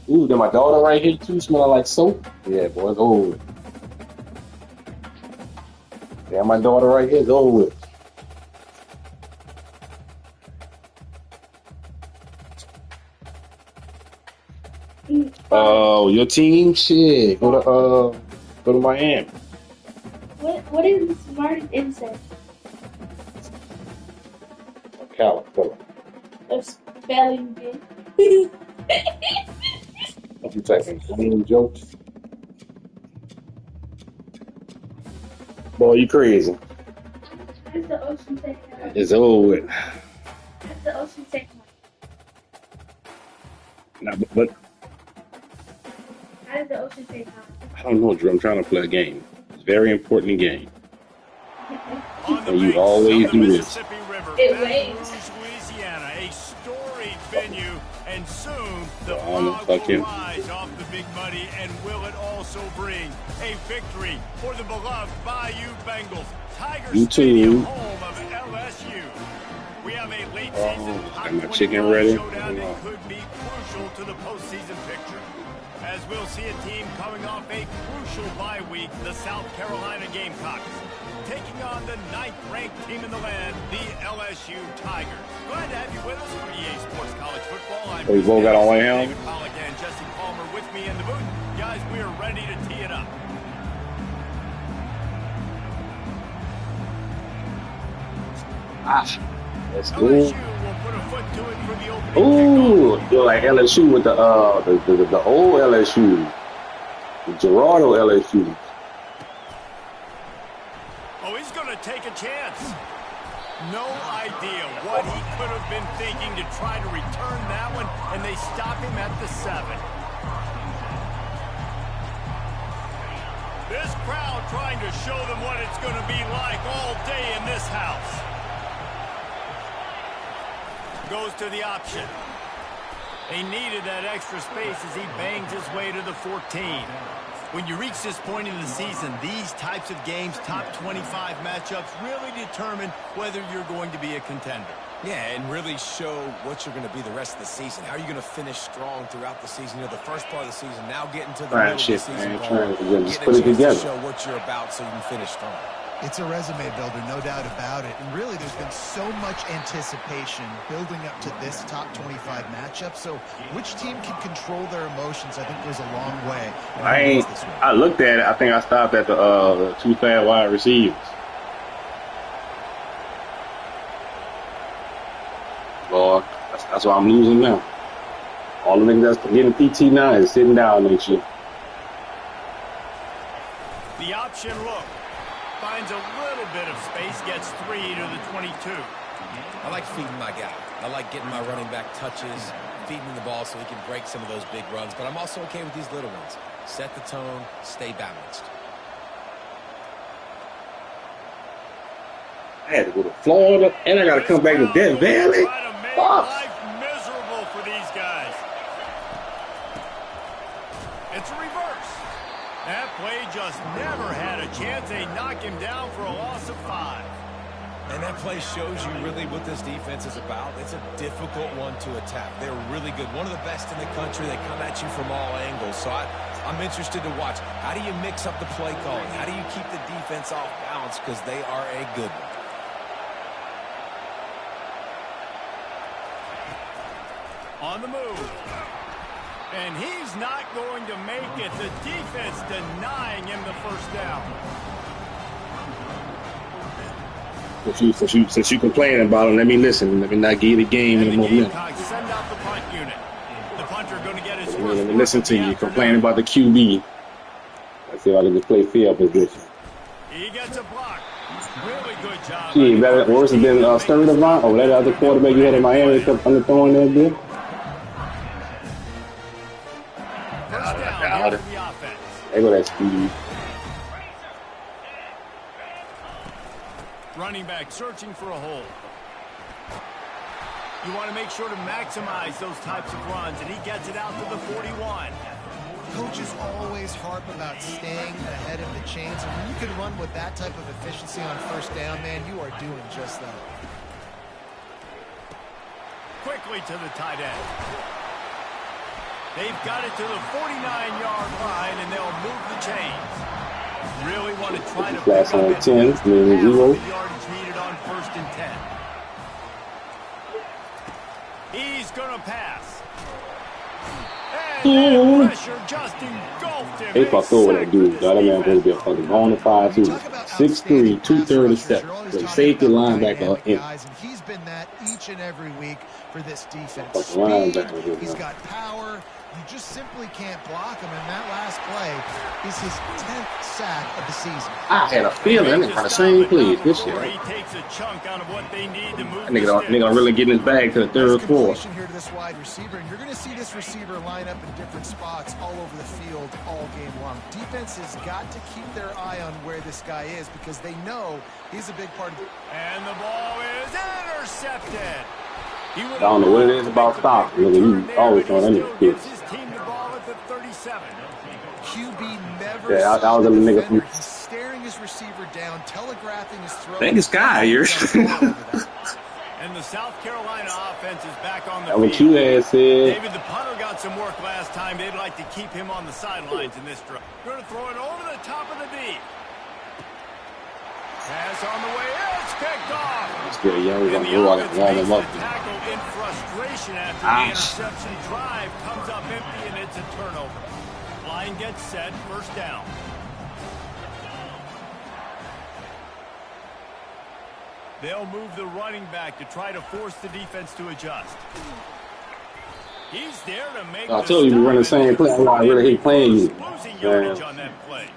Ooh, then my daughter right here too, smelling like soap. Yeah, boy, it's over with. Yeah, my daughter right here is over with. Oh, your team? Shit. Go to Miami. What is the smartest insect California. of spelling bee? What you typing? Clean jokes? Boy, you crazy. How does the ocean take off? It's over with. How does the ocean take off? Nah, but How does the ocean take I don't know, Drew. I'm trying to play a game. It's a very important game. On the And you banks of always the do this. Mississippi River, It Baton waves. Rouge, Louisiana, a storied venue, and soon the I'm gonna fog fuck will him. rise off the Big Muddy, and will it also bring a victory for the beloved Bayou Bengals? Tiger You Stadium, too. home of LSU. We have a late season Oh, top got my 25 chicken ready. showdown that could be crucial to the postseason picture. As we'll see a team coming off a crucial bye week, the South Carolina Gamecocks, taking on the 9th-ranked team in the land, the LSU Tigers. Glad to have you with us for EA Sports College Football. I'm Oh, you both got on white helmet? David Pollack and Jesse Palmer with me in the booth. Guys, we are ready to tee it up. That's LSU good. will put a foot to it for the opening Ooh, kickoff. you're like LSU with the old LSU, the Gerardo LSU. Oh, he's going to take a chance. No idea what he could have been thinking to try to return that one, and they stop him at the 7. This crowd trying to show them what it's going to be like all day in this house. Goes to the option. He needed that extra space as he bangs his way to the 14. When you reach this point in the season, these types of games, top 25 matchups, really determine whether you're going to be a contender. Yeah, and really show what you're going to be the rest of the season. How are you going to finish strong throughout the season? You know, the first part of the season, now getting to the middle of the Shit, season, man. ball, Trying to just getting put a it chance to together. show what you're about so you can finish strong. It's a resume builder, no doubt about it. And really, there's been so much anticipation building up to this top 25 matchup. So which team can control their emotions, I think, goes a long way. I looked at it. I think I stopped at the two fast wide receivers. Boy, that's why I'm losing now. All the niggas that's getting PT now is sitting down next year. The option look. Finds a little bit of space, gets 3 to the 22. I like feeding my guy. I like getting my running back touches, feeding him the ball so he can break some of those big runs. But I'm also okay with these little ones. Set the tone, stay balanced. I had to go to Florida, and I got to come back to Death Valley. Try to make Fuck. life miserable for these guys. It's a reverse. That play just never had a chance. They knock him down for a loss of 5. And that play shows you really what this defense is about. It's a difficult one to attack. They're really good. One of the best in the country. They come at you from all angles. So I'm interested to watch. How do you mix up the play calling? How do you keep the defense off balance? Because they are a good one. On the move. And he's not going to make it. The defense denying him the first down. Since you complaining about it, let me listen. Let me not give you the game And the anymore. Gamecocks send out the punt unit. The punter going to get his first Let me work listen of to the you afternoon. complaining about the QB. I feel like I can play fair position. He gets a block. Really good job. She ain't better, worse than Sturdy Devon. Oh, that other quarterback you had in Miami kept underthrowing that bit. First down here for the offense. There go that speed. Running back searching for a hole. You want to make sure to maximize those types of runs, and he gets it out to the 41. Coaches always harp about staying ahead of the chains. And when you can run with that type of efficiency on first down, man, you are doing just that. Quickly to the tight end. They've got it to the 49-yard line, and they'll move the chains. Really want to try to pick up at 10, half of the 0. yardage needed on 1st and 10. He's going to pass. And that pressure just engulfed him. They fucked over that dude. That man going to be a fucking bona fide too. 6'3", 237. The safety linebacker. He's been that each and every week for this defense. Speed, he's got power. You just simply can't block him. And that last play is his 10th sack of the season. I had a feeling they kind of same play this year. He takes a chunk out of what they need to move. Nigga gonna really get in his bag to the third quarter. Here to this wide receiver, and you're going to see this receiver line up in different spots all over the field all game long. Defense has got to keep their eye on where this guy is because they know he's a big part of it. And the ball is intercepted. I don't know what it is about stock. Really, you always throwing any kids. QB never. Yeah, I was a nigga from. He's staring his receiver down, telegraphing his throw. I think it's Guy here. And the South Carolina offense is back on the field. What you had said. David, the punter got some work last time. They'd like to keep him on the sidelines in this drive. Going to throw it over the top of the deep. Pass on the way. It's picked off. It's good, young. And the offense makes the tackle in frustration after the interception. Drive comes up empty, and it's a turnover. Line gets set. 1st down. They'll move the running back to try to force the defense to adjust. He's there to make I told you we run the same play. I really hate playing you. Losing yardage on that play.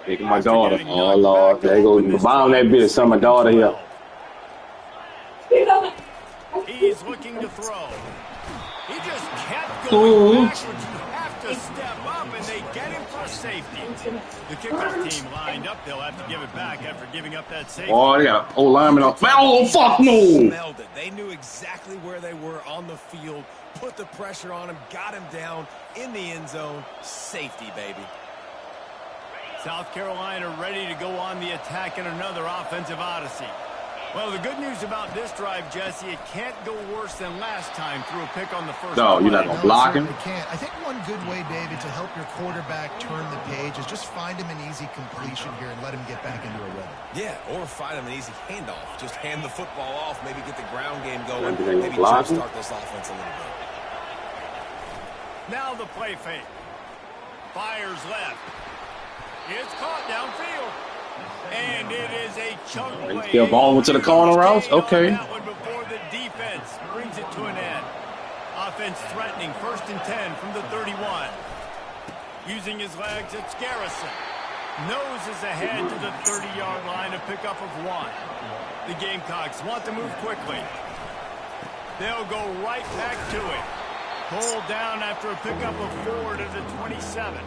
Taking my daughter. Oh, Lord. There goes bomb that bitch. Son, my daughter here. He's looking to throw. He just kept going backwards. You have to step up, and they get him for safety. The kickoff team lined up. They'll have to give it back after giving up that safety. Oh, they got an old lineman off. Oh, fuck no. They knew exactly where they were on the field, put the pressure on him, got him down in the end zone. Safety, baby. South Carolina ready to go on the attack in another offensive odyssey. Well, the good news about this drive, Jesse, it can't go worse than last time through a pick on the first. No, you're not going to block him? Can't. I think one good way, David, to help your quarterback turn the page is just find him an easy completion here and let him get back into a rhythm. Yeah, or find him an easy handoff. Just hand the football off, maybe get the ground game going, maybe start this offense a little bit. Now the play fake. Fires left. It's caught downfield. And it is a chunk play. Still ball to the corner routes? Okay. That one before the defense brings it to an end. Offense threatening 1st and 10 from the 31. Using his legs, it's Garrison. Noses ahead to the 30-yard line, a pickup of 1. The Gamecocks want to move quickly. They'll go right back to it. Pulled down after a pickup of 4 to the 27.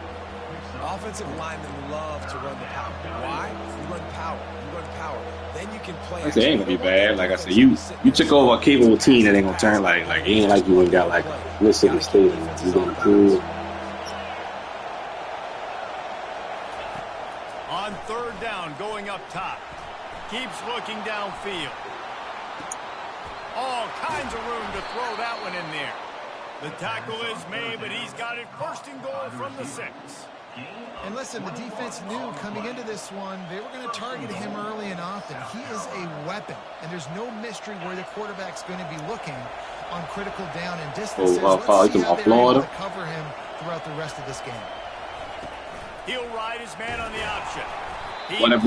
Offensive linemen love to run the power. Why? You run power. You run power. Then you can play. I said, it ain't gonna be bad. Like I said, you took over a capable team that ain't gonna turn like it ain't like you ain't got like Mississippi State and you gonna improve. On 3rd down, going up top. Keeps looking downfield. All kinds of room to throw that one in there. The tackle is made, but he's got it 1st and goal from the 6. And listen, the defense knew coming into this one, they were going to target him early and often. He is a weapon, and there's no mystery where the quarterback's going to be looking on critical down and distances. Let's see how they're able to cover him throughout the rest of this game. He'll ride his man on the option. When that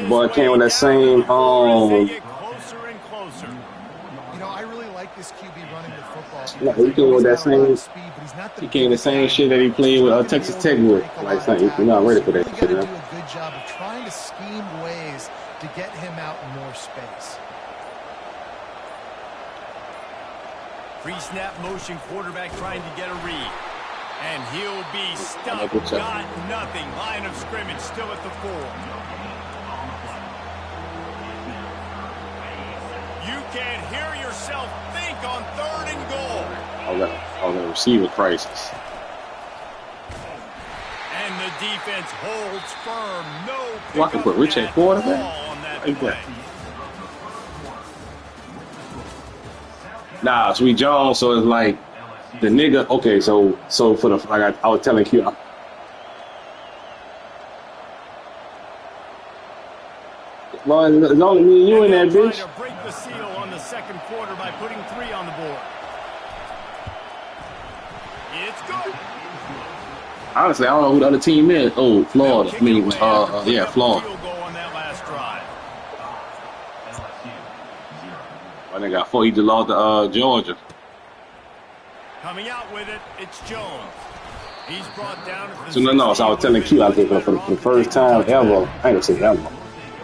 boy came with that same closer and closer. You know, I really like this QB running the football. Yeah, he came with that same. He came the same shit that he played with Texas Tech with. Like saying, you're not ready for that shit, man. Do a good job of trying to scheme ways to get him out in more space. Pre-snap motion quarterback trying to get a read. And he'll be stuck. Got nothing. Line of scrimmage still at the 4. You can hear yourself think on 3rd and goal. Oh, the receiver crisis. And the defense holds firm. No. Well, I can put Rich at quarterback. Nah, Sweet Jones. So it's like the nigga. Okay, so for the like I was telling Q. Well, as long as me and you in that bitch. To break the seal on the second quarter by putting 3 on the board. It's good. Honestly, I don't know who the other team is. Oh, Florida. I mean, yeah, Florida. Field goal on that last drive. Well, they got 4. He just lost to Georgia. Coming out with it, it's Jones. He's brought down. So no. So I was telling Q, I think for the first time ever, I ain't gonna say ever.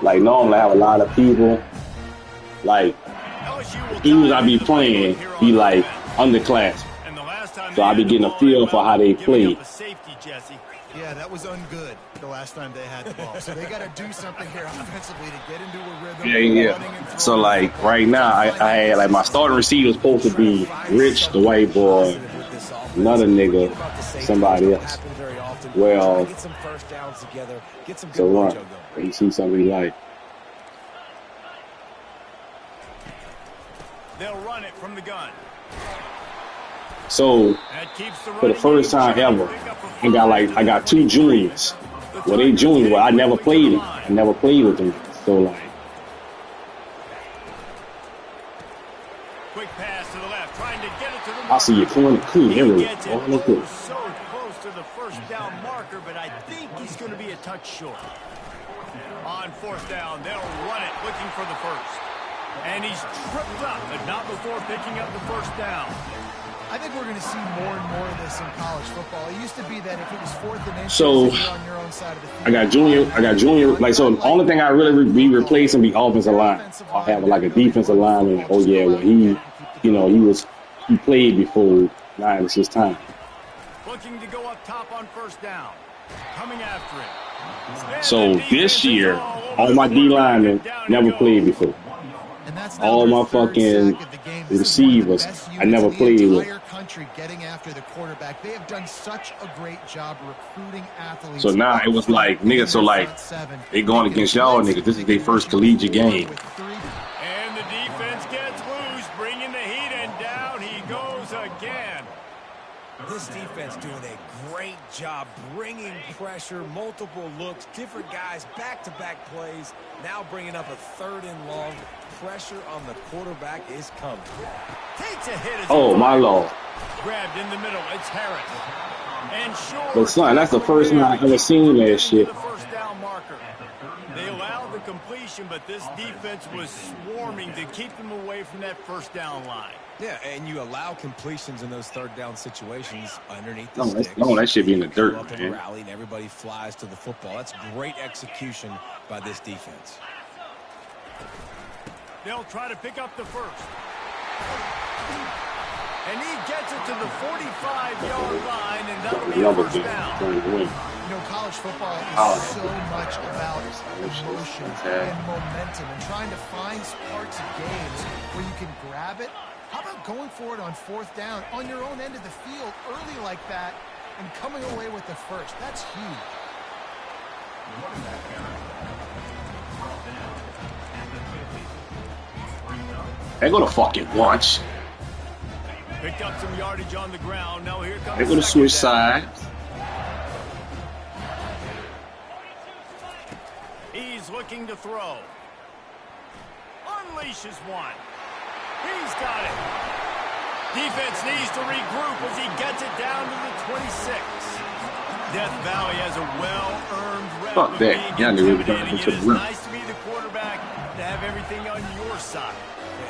Like normally I have a lot of people, like teams I be playing be like underclass. So I be getting a feel for how they play. Yeah, that was ungood the last time they had the ball. So they got to do something here offensively to get into a rhythm. Yeah. So like right now I had like my starting receiver was supposed to be Rich, the white boy, another nigga, somebody else. Well, so run. You see somebody like. They'll run it from the gun. So for the first time ever, I got 2 juniors. Well, they juniors, but I never played them. I never played with them. So like, quick pass to the left, trying to get it to the I see you corner clean everywhere. So close to the first down marker, but I think he's going to be a touch short. On 4th down, they'll run it, looking for the first. And he's tripped up, but not before picking up the first down. I think we're going to see more and more of this in college football. It used to be that if it was 4th and inches, so you're on your own side of the field. I got junior. Like, so the only thing I really be replacing be offensive line. I'll have like a defensive lineman. Oh yeah, well he played before. Now it's his time. Looking to go up top on 1st down. Coming after it. So this year, all my D linemen never played before. All my fucking receivers, I never played with. Getting after the quarterback. They have done such a great job recruiting athletes. So now it was like, niggas, so like, they going against y'all niggas. This is their first collegiate game. And the defense gets loose, bringing the heat, and down he goes again. This defense doing a great job bringing pressure, multiple looks, different guys, back-to-back plays. Now bringing up a 3rd and long. Pressure on the quarterback is coming. Takes a hit. Oh, my Lord. Grabbed in the middle. It's Harris. And short. But son, that's the first time I've ever seen that shit. The first down marker. They allowed the completion, but this defense was swarming to keep them away from that first down line. Yeah, and you allow completions in those 3rd down situations underneath the sticks. No, that should be in the dirt, man. Rally and everybody flies to the football. That's great execution by this defense. They'll try to pick up the first. And he gets it to the 45-yard line, and that'll be a first down. You know, college football is so much about emotion and momentum and trying to find parts of games where you can grab it. How about going for it on 4th down on your own end of the field early like that and coming away with the first? That's huge. They go to fucking watch. Picked up some yardage on the ground. Now here comes. They go to switch sides. He's looking to throw. Unleashes one. He's got it. Defense needs to regroup as he gets it down to the 26. Death Valley has a well-earned rep. Fuck that. Y'all knew we were going into the room. It's nice to be the quarterback, to have everything on your side.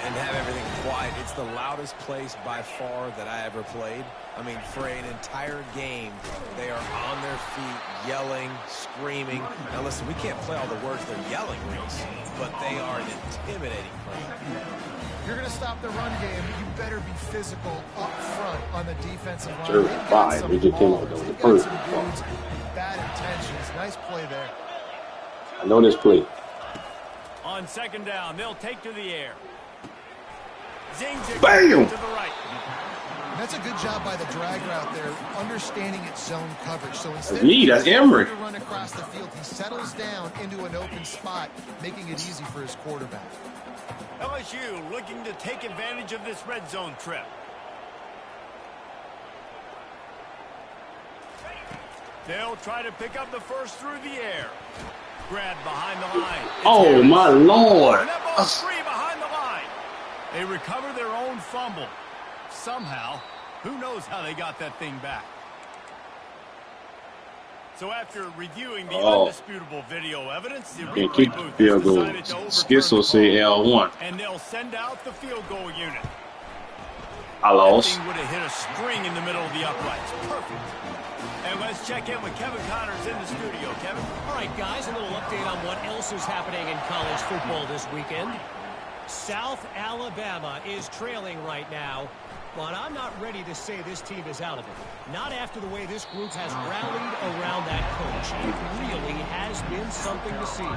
And have everything quiet. It's the loudest place by far that I ever played. I mean, for an entire game, they are on their feet, yelling, screaming. Now, listen, we can't play all the words they're yelling, Reese, but they are an intimidating crowd. If you're going to stop the run game, you better be physical up front on the defensive line. Sure, fine. We just came out with the first. Bad intentions. Nice play there. I know this play. On 2nd down, they'll take to the air. Bam! To the right. That's a good job by the drag route there, understanding its zone coverage. So instead that's Emory. To run across the field, he settles down into an open spot, making it easy for his quarterback. LSU looking to take advantage of this red zone trip. They'll try to pick up the first through the air. Grab behind the line. Oh, my Lord. And that ball's free behind the line. They recover their own fumble. Somehow, who knows how they got that thing back. So after reviewing the undisputable video evidence, the replay booth field goal. decided to overturn Skissel the say call, L1. and they'll send out the field goal unit. I That lost. thing would have hit a string in the middle of the uprights. Perfect. And let's check in with Kevin Connors in the studio. Kevin? All right, guys, a little update on what else is happening in college football this weekend. South Alabama is trailing right now, but I'm not ready to say this team is out of it. Not after the way this group has rallied around that coach. It really has been something to see.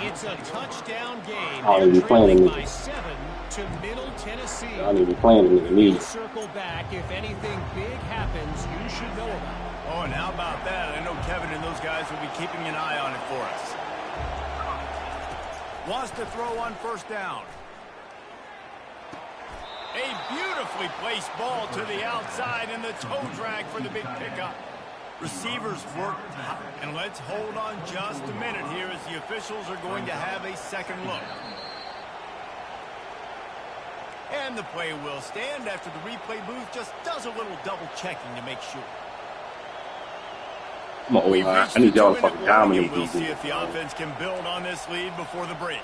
It's a touchdown game. Oh, They're you playing trailing him. by 7 to Middle Tennessee. I need to be playing him in the We'll knee. circle back. If anything big happens, you should know about it. Oh, and how about that? I know Kevin and those guys will be keeping an eye on it for us. Wants to throw on first down. A beautifully placed ball to the outside and the toe drag for the big pickup. Receivers work, and let's hold on just a minute here as the officials are going to have a second look. And the play will stand after the replay booth just does a little double checking to make sure. Come on, I need y'all to fucking dominate We'll these see niggas. if the offense can build on this lead before the break.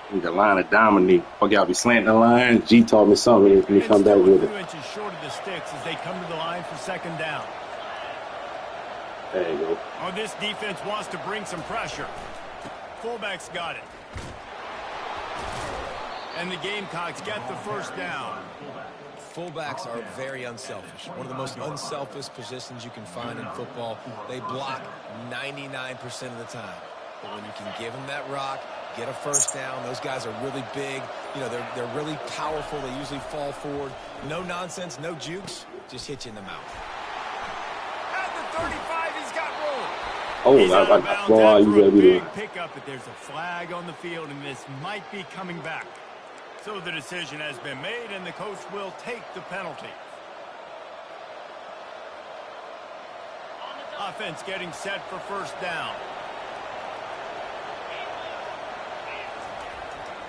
I need the line to dominate. Fuck y'all be slanting the line. G taught me something. Let me And come back still with a few it. inches short of the sticks as they come to the line for second down. There you go. Oh, this defense wants to bring some pressure. Fullback's got it. And the Gamecocks get the first down. Fullbacks are very unselfish. One of the most unselfish positions you can find in football. They block 99% of the time. But when you can give them that rock, get a first down, those guys are really big. You know, they're really powerful. They usually fall forward. No nonsense, no jukes. Just hit you in the mouth. At the 35, he's got room. Oh, He's out of I bounds blow out. after You a better be big the pickup, but there's a flag on the field, and this might be coming back. So the decision has been made, and the coach will take the penalty. Offense getting set for first down.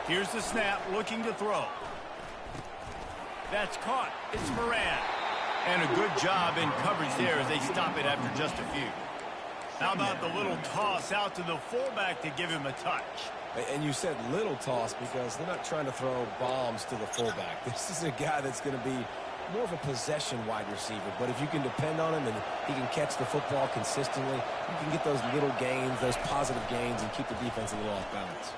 Here's the snap, looking to throw. That's caught. It's Moran. And a good job in coverage there as they stop it after just a few. How about the little toss out to the fullback to give him a touch? And you said little toss because they're not trying to throw bombs to the fullback. This is a guy that's going to be more of a possession wide receiver. But if you can depend on him and he can catch the football consistently, you can get those little gains, those positive gains, and keep the defense a little off balance.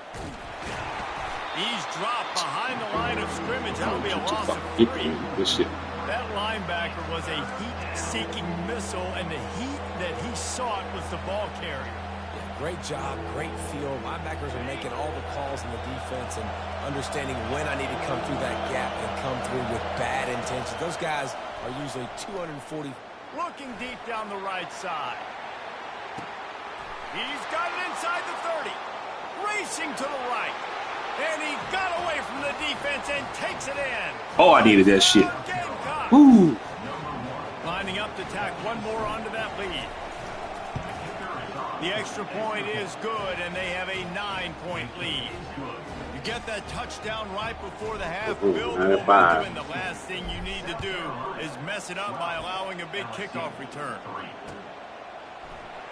He's dropped behind the line of scrimmage. That'll be a loss of fucking 3. this shit. That linebacker was a heat-seeking missile, and the heat that he sought was the ball carrier. Yeah, great job, great feel. Linebackers are making all the calls in the defense and understanding when I need to come through that gap and come through with bad intentions. Those guys are usually 240. Looking deep down the right side. He's got it inside the 30. Racing to the right. And he got away from the defense and takes it in. Oh, I needed that shit. Gamecock. Woo. Lining up to tack one more onto that lead. The extra point is good, and they have a 9-point lead. You get that touchdown right before the half, build the momentum, and the last thing you need to do is mess it up by allowing a big kickoff return.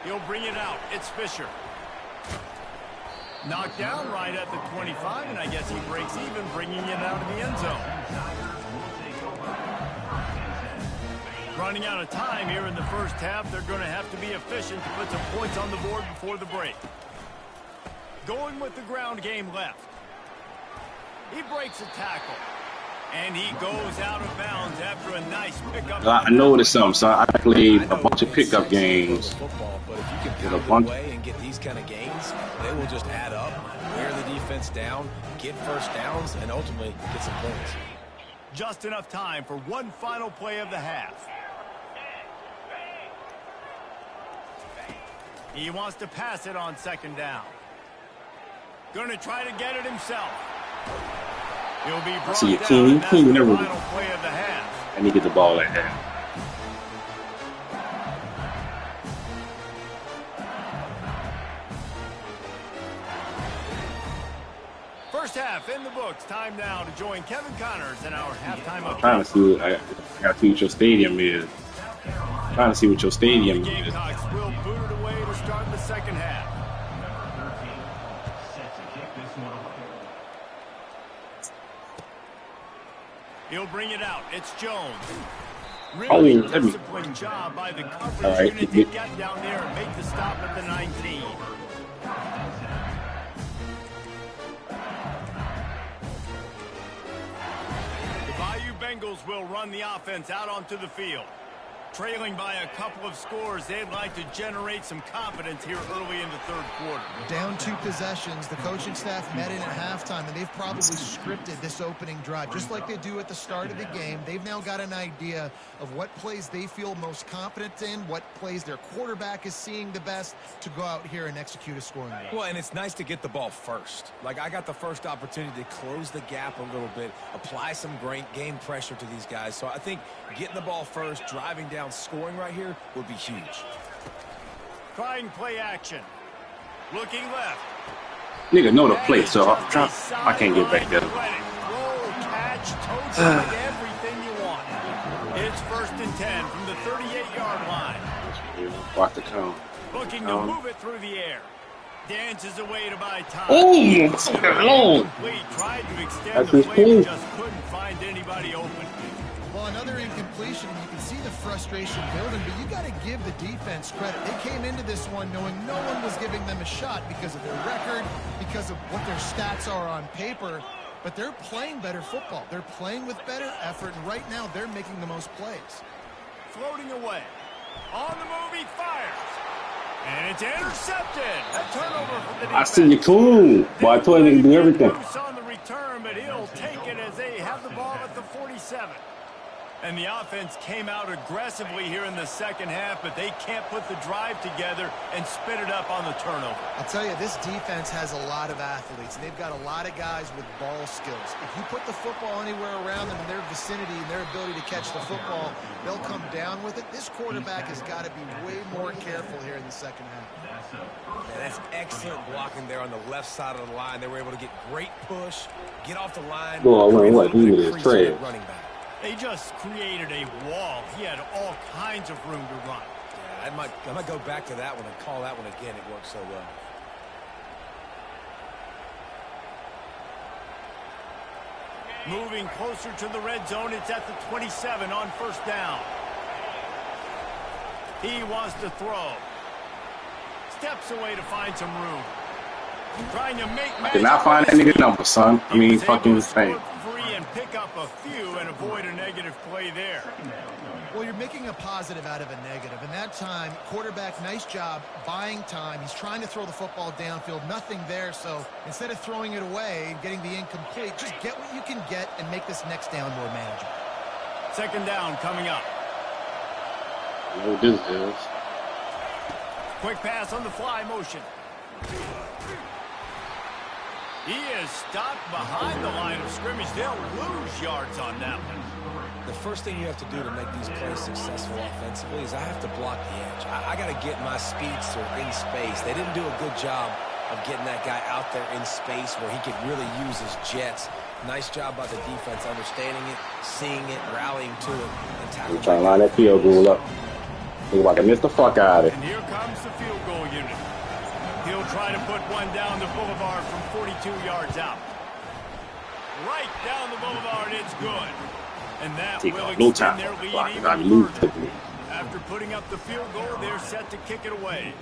He'll bring it out. It's Fisher. Knocked down right at the 25, and I guess he breaks even, bringing it out of the end zone. Running out of time here in the first half. They're going to have to be efficient to put some points on the board before the break. Going with the ground game left. He breaks a tackle. And he goes out of bounds after a nice pickup. I noticed something, son. I played a bunch of pickup games. Football, but if you can With a pound bunch- away and get these kind of gains, they will just add up, wear the defense down, get first downs, and ultimately get some points. Just enough time for one final play of the half. He wants to pass it on second down. Going to try to get it himself. He'll be I brought see you, down, King. and that's King the never. final play of the half. And he get the ball like that. First half in the books. Time now to join Kevin Connors in our halftime I'm update. trying to see. I got to see what your stadium is. Trying to see what your The stadium is. Gamecocks will boot it away to start the second half. He'll bring it out. It's Jones. Really Oh, let me- disciplined job by the coverage All right, unit to get down there and make the stop at the 19. The Bayou Bengals will run the offense out onto the field. Trailing by a couple of scores, they'd like to generate some confidence here early in the third quarter. Down 2 possessions, the coaching staff met in at halftime, and they've probably scripted this opening drive. Just like they do at the start of the game, they've now got an idea of what plays they feel most confident in, what plays their quarterback is seeing the best to go out here and execute a scoring drive. Well, and it's nice to get the ball first. Like, I got the first opportunity to close the gap a little bit, apply some great game pressure to these guys. So I think getting the ball first, driving down, scoring right here would be huge. Trying play action. Looking left. Nigga know the play, so I'm trying. I can't get back there. Roll, catch, touchdown, everything you want. It's 1st and 10 from the 38-yard line. Watch the count. Looking to move it through the air. Dances away to buy time. Oh, fucking Lord. Complete. Tried to extend That's the his play, team. but just couldn't find anybody open. Well, another incompletion, and you can see the frustration building, but you got to give the defense credit. They came into this one knowing no one was giving them a shot because of their record, because of what their stats are on paper, but they're playing better football. They're playing with better effort, and right now they're making the most plays. Floating away. On the move, he fires. And it's intercepted. A turnover from the defense. I see you clean. Boy, I told you they can do everything. Loose on the return, but he'll take it as they have the ball at the 47. And the offense came out aggressively here in the second half, but they can't put the drive together and spit it up on the turnover. I'll tell you, this defense has a lot of athletes, and they've got a lot of guys with ball skills. If you put the football anywhere around them in their vicinity and their ability to catch the football, they'll come down with it. This quarterback has got to be way more careful here in the second half. And that's excellent blocking there on the left side of the line. They were able to get great push, get off the line. Boy, create a what? little He bit was of crease trash. with running back. They just created a wall. He had all kinds of room to run. Yeah, I might go back to that one and call that one again. It worked so well. Moving closer to the red zone, it's at the 27 on 1st down. He wants to throw. Steps away to find some room. Trying to make I did not find that nigga number, son. I mean, fucking thing. Free and pick up a few and avoid a negative play there. Well, you're making a positive out of a negative. And that time, quarterback, nice job buying time. He's trying to throw the football downfield. Nothing there. So instead of throwing it away and getting the incomplete, just get what you can get and make this next down more manageable. 2nd down coming up. I know what this is. Quick pass on the fly motion. He is stopped behind the line of scrimmage. They'll lose yards on that one. The first thing you have to do to make these plays successful offensively is I have to block the edge. I got to get my speedster in space. They didn't do a good job of getting that guy out there in space where he could really use his jets. Nice job by the defense understanding it, seeing it, rallying to it, and tackling. I'm trying to line that field goal up. Think about to miss the fuck out of it. And here comes the field goal unit. He'll try to put one down the boulevard from 42 yards out. Right down the boulevard, it's good. And that Take will no extend time their for the lead clock. even I lose further. quickly. After putting up the field goal, they're set to kick it away.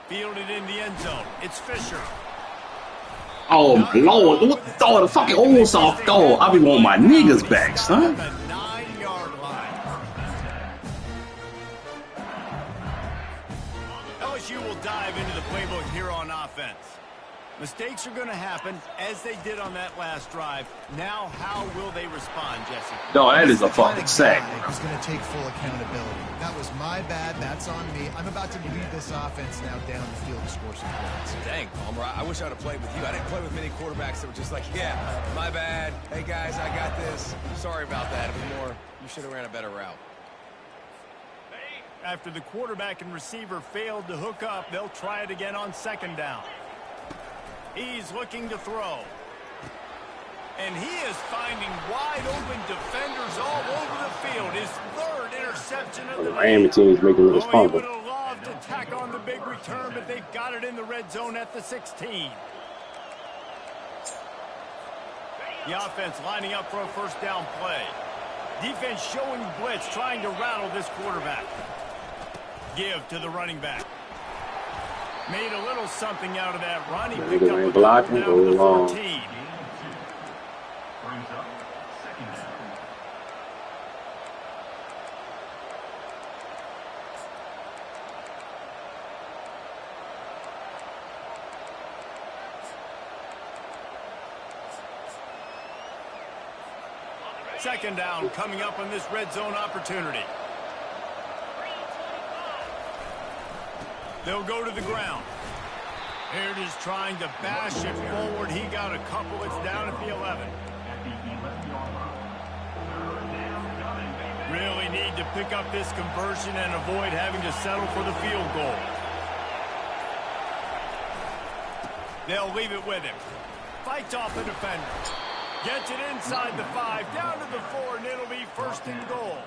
Fielded in the end zone. It's Fisher. Oh, Lord. What the fucking old soft dog? I be wanting my niggas back, son. The 9-yard line. LSU will dive into the playbook here on offense. Mistakes are going to happen, as they did on that last drive. Now, how will they respond, Jesse? No, that is a fucking sack. Who's going to take full accountability? That was my bad. That's on me. I'm about to lead this offense now down the field to score some points. Dang, Palmer, I wish I would have played with you. I didn't play with many quarterbacks that were just like, yeah, my bad. Hey, guys, I got this. Sorry about that. It was more, you should have ran a better route. After the quarterback and receiver failed to hook up, they'll try it again on second down. He's looking to throw. And he is finding wide open defenders all over the field. His third interception of the Miami team is making this He fumble. would have loved to tack on the big return, but they've got it in the red zone at the 16. The offense lining up for a first down play. Defense showing blitz, trying to rattle this quarterback. Give to the running back. Made a little something out of that run. He picked up a blocking, down to the go 14. Second down coming up on this red zone opportunity. They'll go to the ground. Here it is trying to bash it forward. He got a couple. It's down at the 11. Really need to pick up this conversion and avoid having to settle for the field goal. They'll leave it with him. Fights off the defender. Gets it inside the 5, down to the 4, and it'll be first and goal.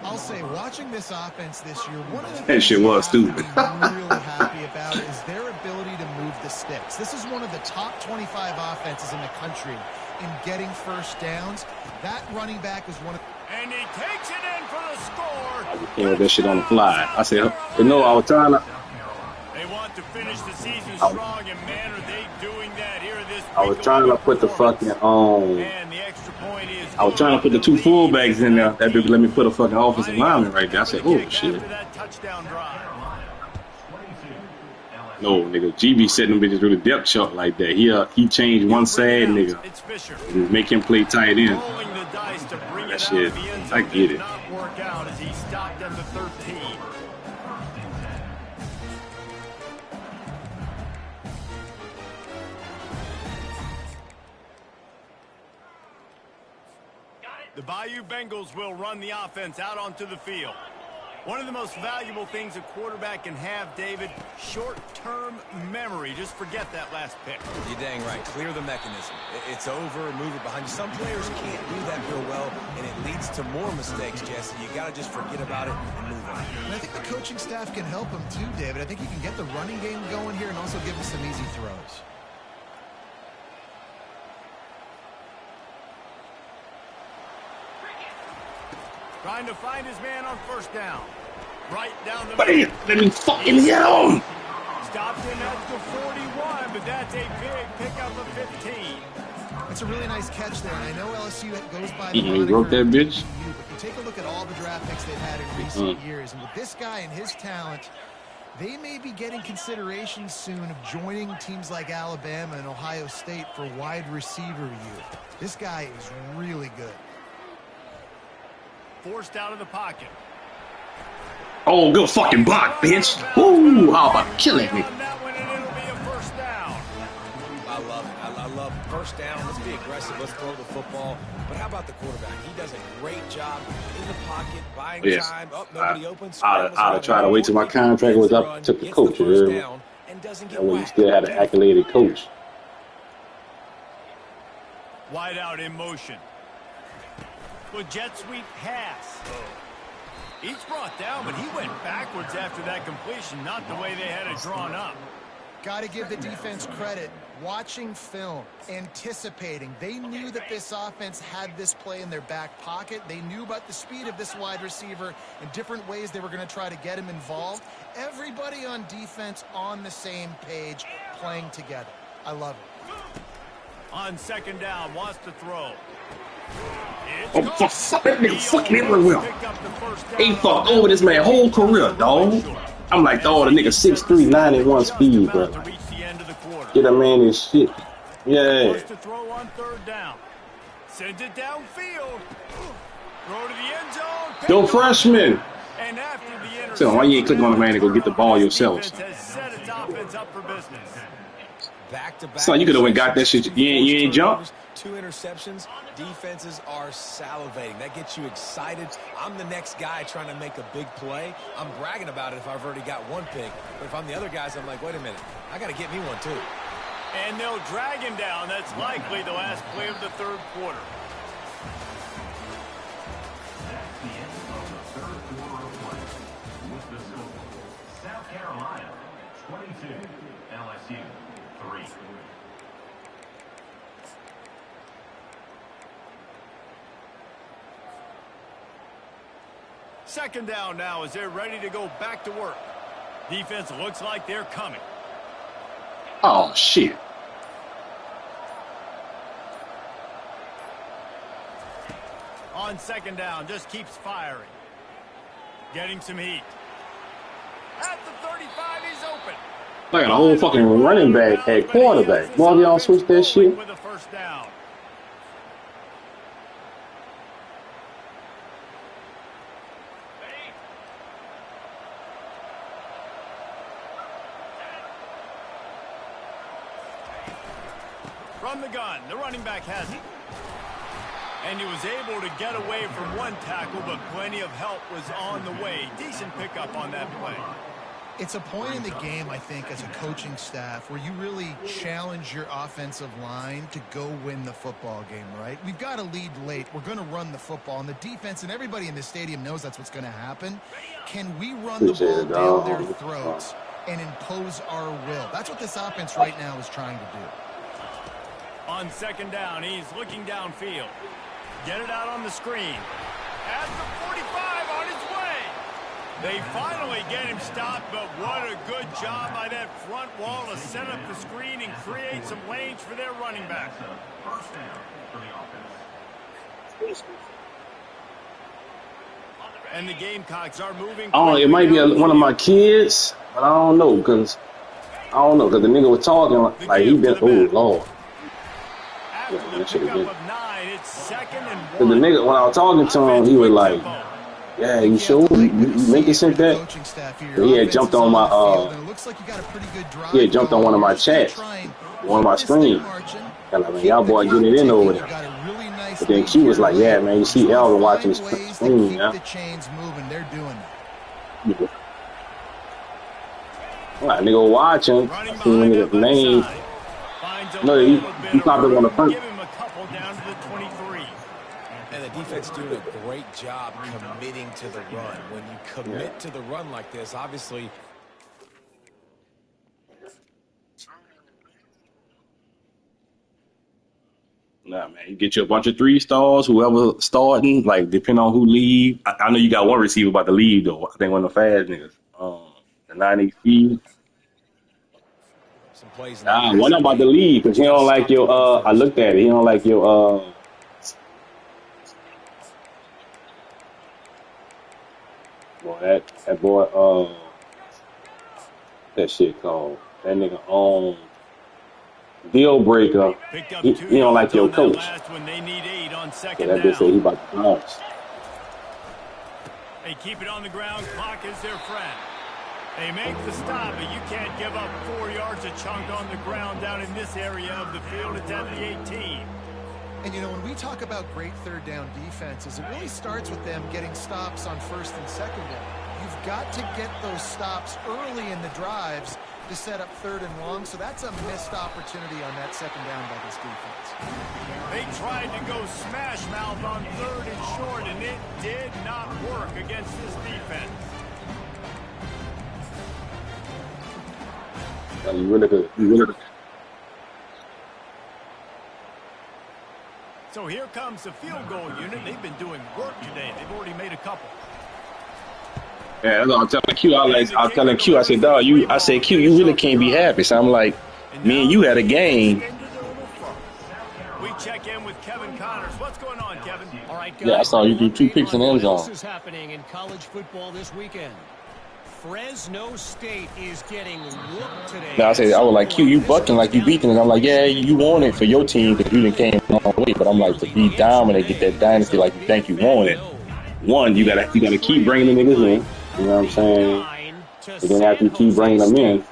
I'll say, watching this offense this year, one of the That things shit was stupid. I'm really happy about is their ability to move the sticks. This is one of the top 25 offenses in the country in getting first downs. That running back is one of... And he takes it in for the score. You know, that shit on the fly. I said, you know, I was trying to... They want to finish the season strong, and man, are they doing that here this week. I was trying to put the fucking And the extra point is I was trying to put the 2 fullbacks in there. That dude let me put a fucking offensive lineman right there. I said, oh shit. that touchdown drive. No, nigga, GB setting them bitches through the depth chart like that. He changed one side, nigga. It's Fisher. Make him play tight end. Rolling the dice to bring That it out shit, of the end I zone. get Did it. not work out as he stopped at the 13. The Bayou Bengals will run the offense out onto the field. One of the most valuable things a quarterback can have, David, short-term memory. Just forget that last pick. You're dang right. Clear the mechanism. It's over. Move it behind you. Some players can't do that real well, and it leads to more mistakes, Jesse. You got to just forget about it and move on. And I think the coaching staff can help him too, David. I think he can get the running game going here and also give him some easy throws. Trying to find his man on first down. Right down the Bam! Let me fucking get him! Stopped him at the 41, but that's a big pickup of 15. It's a really nice catch there, and I know LSU goes by He the broke that bitch. But you take a look at all the draft picks they've had in recent years, and with this guy and his talent, they may be getting consideration soon of joining teams like Alabama and Ohio State for wide receiver youth. This guy is really good. Forced out of the pocket. Oh, good fucking block, bitch. Ooh, how about killing me? On that one, and it'll be a first down. I love it. I love first down. Let's be aggressive. Let's throw the football. But how about the quarterback? He does a great job in the pocket, buying Yes. time. Oh, nobody open. I'd have tried to wait till my contract was up, took the coach. You heard me? That way you still had an accoladed coach. Wide out in motion. With jet sweep pass. He's brought down, but he went backwards after that completion, not the way they had it drawn up. Got to give the defense credit. Watching film, anticipating. They knew that this offense had this play in their back pocket. They knew about the speed of this wide receiver and different ways they were going to try to get him involved. Everybody on defense on the same page, playing together. I love it. On second down, wants to throw. Oh, fuck, that nigga fucking everywhere. He fucked over this man whole career, dog. I'm like, dog, the nigga 6'3", 91 speed, bro. quarter. Get a man his shit. Yeah. Wants to throw on third down. Sends it downfield. Throw to the end zone. Yo, freshman. And after the interception, So why you ain't clicking on the man and go get the ball yourself? Defense has set its offense up for business. Back-to-back. So you could have went got that shit. You ain't jump. 2 interceptions. Defenses are salivating. That gets you excited. I'm the next guy trying to make a big play. I'm bragging about it if I've already got 1 pick. But if I'm the other guys, I'm like, wait a minute. I got to get me one too. And they'll drag him down. That's likely the last play of the third quarter. South Carolina, 22. LSU, 3. Second down now as they're ready to go back to work. Defense looks like they're coming. Oh shit. On second down, just keeps firing. Getting some heat. At the 35, he's open. Like a whole fucking running back at quarterback. Boy, y'all switch that shit. With a first down. From the gun, the running back has it. And he was able to get away from one tackle, but plenty of help was on the way. Decent pickup on that play. It's a point in the game, I think, as a coaching staff where you really challenge your offensive line to go win the football game, right? We've got to lead late. We're going to run the football. And the defense and everybody in the stadium knows that's what's going to happen. Can we run the ball down their throats and impose our will? That's what this offense right now is trying to do. On second down, he's looking downfield. Get it out on the screen. At the 45, on his way. They finally get him stopped, but what a good job by that front wall to set up the screen and create some lanes for their running back. First down for the offense. And the Gamecocks are moving. Oh, it might be one of my kids, but I don't know because the nigga was talking like he been. Oh Lord. After the pickup of 9, it's second and 1. Cause the nigga, when I was talking to him, he was like, "Yeah, you sure you make it sent that?" He had jumped on my he had jumped on one of my chats, one of my screens. And like, man, y'all boy getting it in over there. But then Q was like, "Yeah, man, you see Elvin watching the screen, yeah." Like, nigga watching, I seen the nigga's name. No, he probably want to punch. Give him a couple down to the 23. And the defense doing a great job committing to the run. When you commit to the run like this, obviously. Nah, man, you get you a bunch of 3-stars, whoever starting, like, depending on who leave. I know you got one receiver about to leave, though. I think one of the fast niggas. The 90 feet. Nah, one about to leave because he don't like your, I looked at it. He don't like your, boy, that boy, that shit called, that nigga, deal breaker. He don't like your coach. When they need 8 on Yeah, second that bitch said down. he about to bounce. They keep it on the ground. Clock is their friend. They make the stop, but you can't give up 4 yards a chunk on the ground down in this area of the field. It's at the 18. And, you know, when we talk about great third down defenses, it really starts with them getting stops on first and second down. You've got to get those stops early in the drives to set up third and long, so that's a missed opportunity on that second down by this defense. They tried to go smash mouth on third and short, and it did not work against this defense. You really good. You really good. So here comes the field goal unit. They've been doing work today. They've already made a couple. Yeah, that's what I'm telling Q. I'm telling Q. I said, dog, I said, Q, you really can't be happy. So I'm like, me and you had a game. We check in with Kevin Connors. What's going on, Kevin? All right, guys. Yeah, I saw you do 2 picks in the end zone. What else is happening in college football this weekend? Fresno State is getting whooped today. Now I said, I was like, Q, you bucking like you beating it. I'm like, yeah, you won it for your team because you didn't came a long way. But I'm like, to be dominant, get that dynasty like you think you won it. One, you gotta keep bringing the niggas in. You know what I'm saying? And then after you keep bringing them in,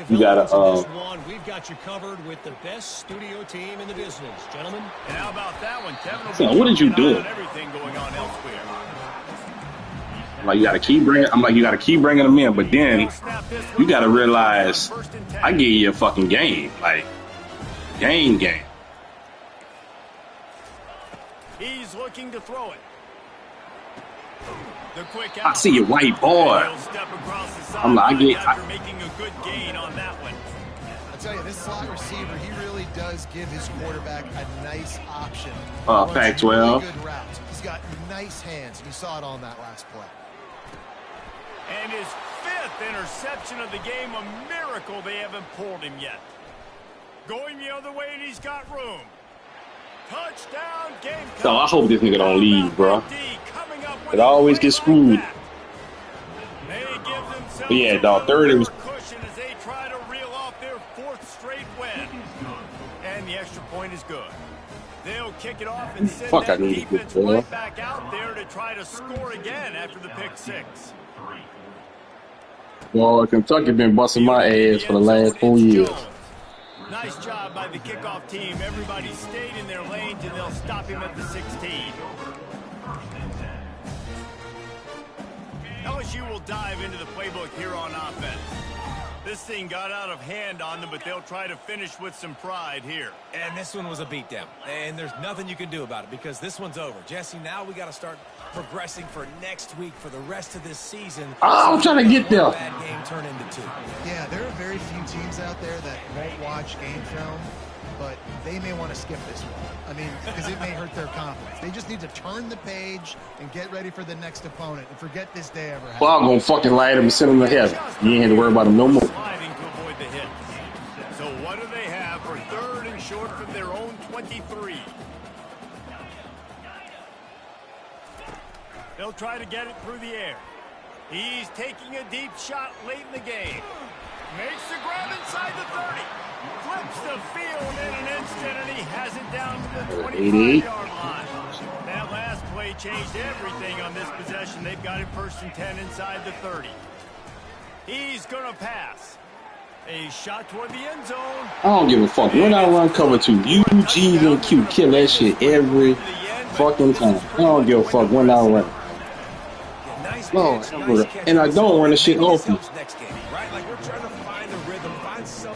you gotta We've got you covered with the best studio team in the business, gentlemen. And how about that one, Kevin? So what did you do? Everything going on elsewhere. I'm like, you gotta keep bringing them in, but then you gotta realize I gave you a fucking game, like game. He's looking to throw it. The quick I see you, white boy. I'm like, making a good gain on that one. I'll tell you, this slot receiver, he really does give his quarterback a nice option. Pac-12. Really good routes. He's got nice hands. You saw it on that last play. And his 5th interception of the game, a miracle they haven't pulled him yet. Going the other way, and he's got room. Touchdown, game. So I hope this nigga don't leave, bro. It always gets screwed. But yeah, dog, third it was. As they try to reel off their 4th straight win. And the extra point is good. They'll kick it off and send that defense right back out there to try to score again after the pick 6. Well, Kentucky been busting my ass for the last 4 years. Nice job by the kickoff team. Everybody stayed in their lanes, and they'll stop him at the 16. LSU will dive into the playbook here on offense. This thing got out of hand on them, but they'll try to finish with some pride here. And this one was a beatdown. And there's nothing you can do about it because this one's over. Jesse, now we got to start progressing for next week for the rest of this season. Oh, I'm trying to get there. Bad game turn into 2. Yeah, there are very few teams out there that won't watch game film, but they may want to skip this one. I mean, because it may hurt their confidence. They just need to turn the page and get ready for the next opponent and forget this day ever happened. Well, I'm gonna fucking light him and send him to heaven. You ain't have to worry about him no more. Sliding to avoid the hit. So what do they have for 3rd and short from their own 23? They'll try to get it through the air. He's taking a deep shot late in the game. Makes the grab inside the 30. Flips the field in an instant, and he has it down to the 25-yard line. That last play changed everything on this possession. They've got it 1st and 10 inside the 30. He's going to pass. A shot toward the end zone. I don't give a fuck. When I run cover 2, you, G, and Q kill that shit every fucking time. I don't give a fuck when I run. No, and I don't run the shit off you.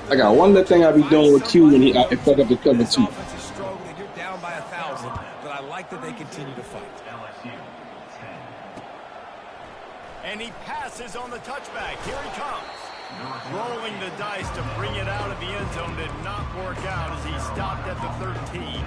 I got one little thing I be doing with Q when he fuck up the cover 2. You're down by 1,000, but I like that they continue to fight. And he passes on the touchback. Here he comes. Rolling the dice to bring it out of the end zone did not work out as he stopped at the 13.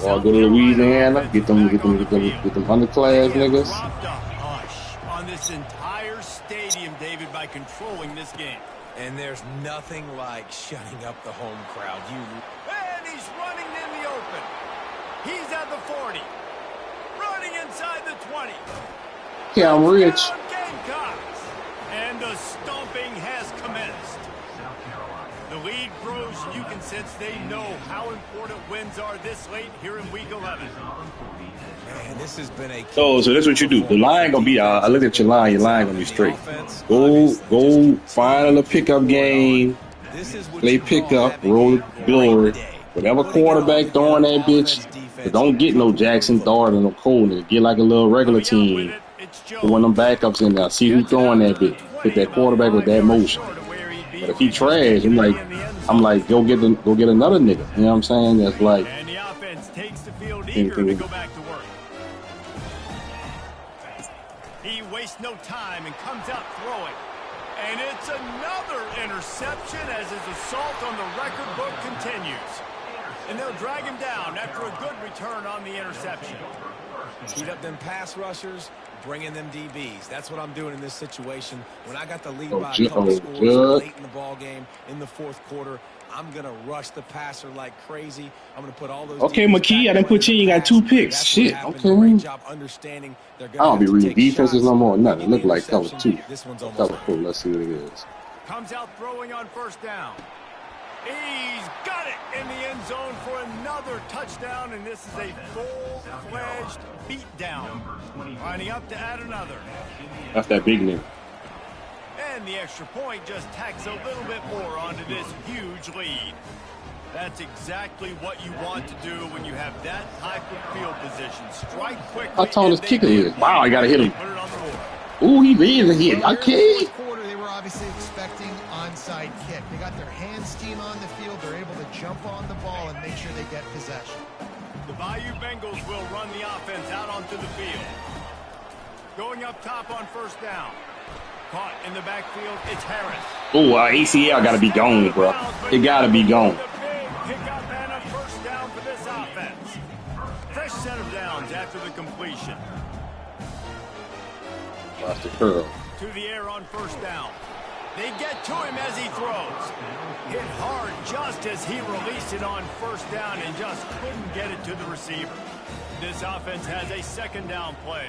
Or go to Louisiana, get them underclass niggas. Dropped a hush on this entire stadium, David, by controlling this game. And there's nothing like shutting up the home crowd. And he's running in the open. He's at the 40. Running inside the 20. Yeah, I'm rich. Gamecocks. And the stomping has commenced. The lead grows. You can sense they know how important wins are this late here in Week 11. Man, this has been a... So that's what you do. The line gonna be. I looked at your line. Your line gonna be straight. Go find a pickup game. Play pickup. Roll glory. Whatever quarterback throwing that bitch, but don't get no Jackson Dart or no Cole. Get like a little regular team. Put one of them backups in there. See who's throwing that bitch. Put that quarterback with that motion. But if he trash, I'm like, go get another nigga. You know what I'm saying? That's like. And the offense takes the field eager to go back to work. He wastes no time and comes out throwing. And it's another interception as his assault on the record book continues. And they'll drag him down after a good return on the interception. Heat up them pass rushers, bring in them DBs. That's what I'm doing in this situation. When I got the lead by a couple scores late in the ball game, in the fourth quarter, I'm going to rush the passer like crazy. I'm going to put all those. Okay, McKee, I didn't put you in. You got 2 picks. Shit, okay. Great job understanding they're I don't be reading defenses no more. Nothing. It look like cover 2. This one's almost cover 4. Let's see what it is. Comes out throwing on first down. He's got it in the end zone for another touchdown, and this is a full-fledged beatdown. Lining up to add another. That's that big name. And the extra point just tacks a little bit more onto this huge lead. That's exactly what you want to do when you have that type of field position. Strike quickly. How tall his kicker is? Wow, I gotta hit him. Put it on the board. Ooh, he is a hit. Okay. Quarter, they were obviously expecting onside kick. They got their hands team on the field. They're able to jump on the ball and make sure they get possession. The Bayou Bengals will run the offense out onto the field. Going up top on first down. Caught in the backfield, it's Harris. Oh, ACL got to be gone, bro. It got to be gone. Pick up and a first down for this offense. Fresh set of downs after the completion. Watch the curl. To the air on first down. They get to him as he throws. Hit hard just as he released it on first down and just couldn't get it to the receiver. This offense has a second down play.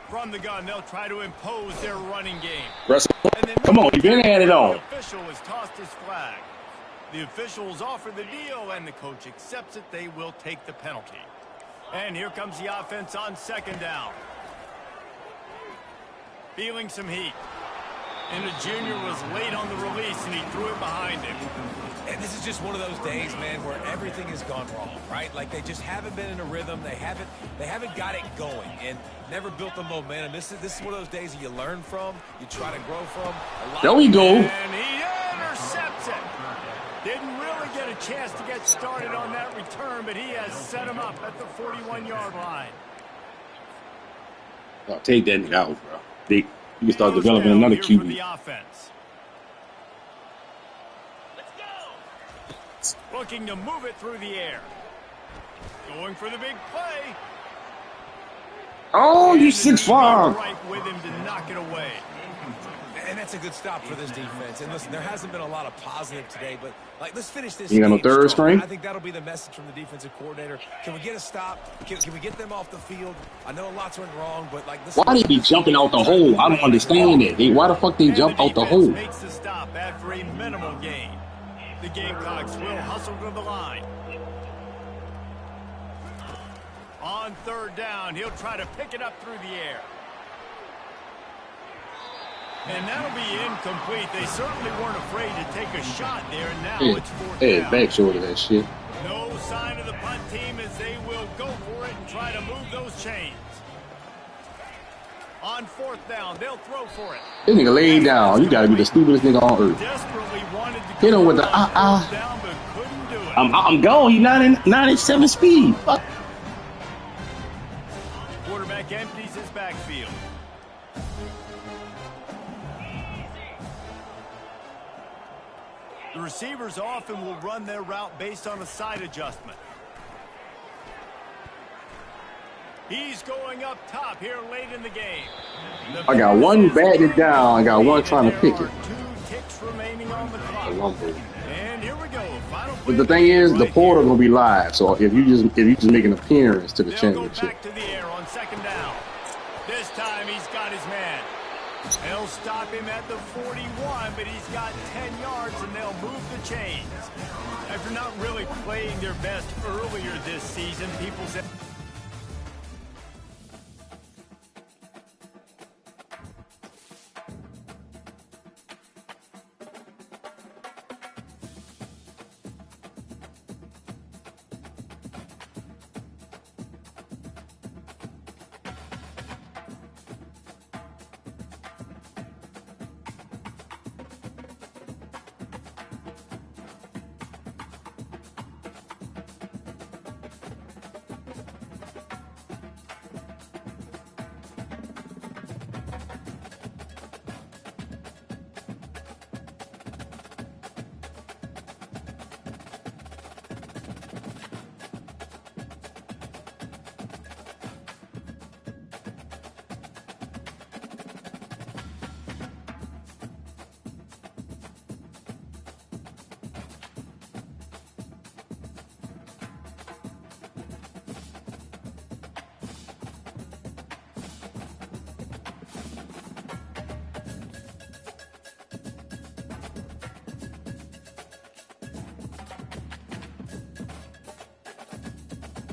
From the gun, they'll try to impose their running game. Come on, you've been at it on. The official has tossed his flag. The officials offer the deal, and the coach accepts it. They will take the penalty. And here comes the offense on second down. Feeling some heat. And the junior was late on the release, and he threw it behind him. And this is just one of those days, man, where everything has gone wrong, right? Like they just haven't been in a rhythm. They haven't got it going and never built the momentum. This is one of those days that you learn from, you try to grow from. There we go. And he intercepts it. Didn't really get a chance to get started on that return, but he has set him up at the 41-yard line. Oh, take that nigga out, bro. You can start developing another QB. The offense. Looking to move it through the air. Going for the big play. Oh, you 6'5". Right with him to knock it away. And that's a good stop for this defense. And listen, there hasn't been a lot of positive today, but like let's finish this. You got no third string? I think that'll be the message from the defensive coordinator. Can we get a stop? Can we get them off the field? I know lots went wrong, but like this. Why they be jumping out the hole? I don't understand it. Why the fuck they jump out the hole? Makes the stop after a minimal gain. The Gamecocks will hustle to the line. On third down, he'll try to pick it up through the air. And that'll be incomplete. They certainly weren't afraid to take a shot there, and now it's fourth down. Back short of that shit. No sign of the punt team as they will go for it and try to move those chains. On fourth down, they'll throw for it. This nigga laid down. You gotta be the stupidest nigga on earth. Desperately wanted to hit him with the down, but couldn't do it. I'm gone. He's 97 speed. Fuck. Quarterback empties his backfield. The receivers often will run their route based on a side adjustment. He's going up top here late in the game. I got one batted down. I got one trying to pick it. 2 ticks remaining on the clock. And here we go. Final but the thing is, the portal gonna be live. So if you just make an appearance to the championship. Go back to the air on second down. This time he's got his man. They'll stop him at the 41, but he's got 10 yards, and they'll move the chains. After not really playing their best earlier this season, people said...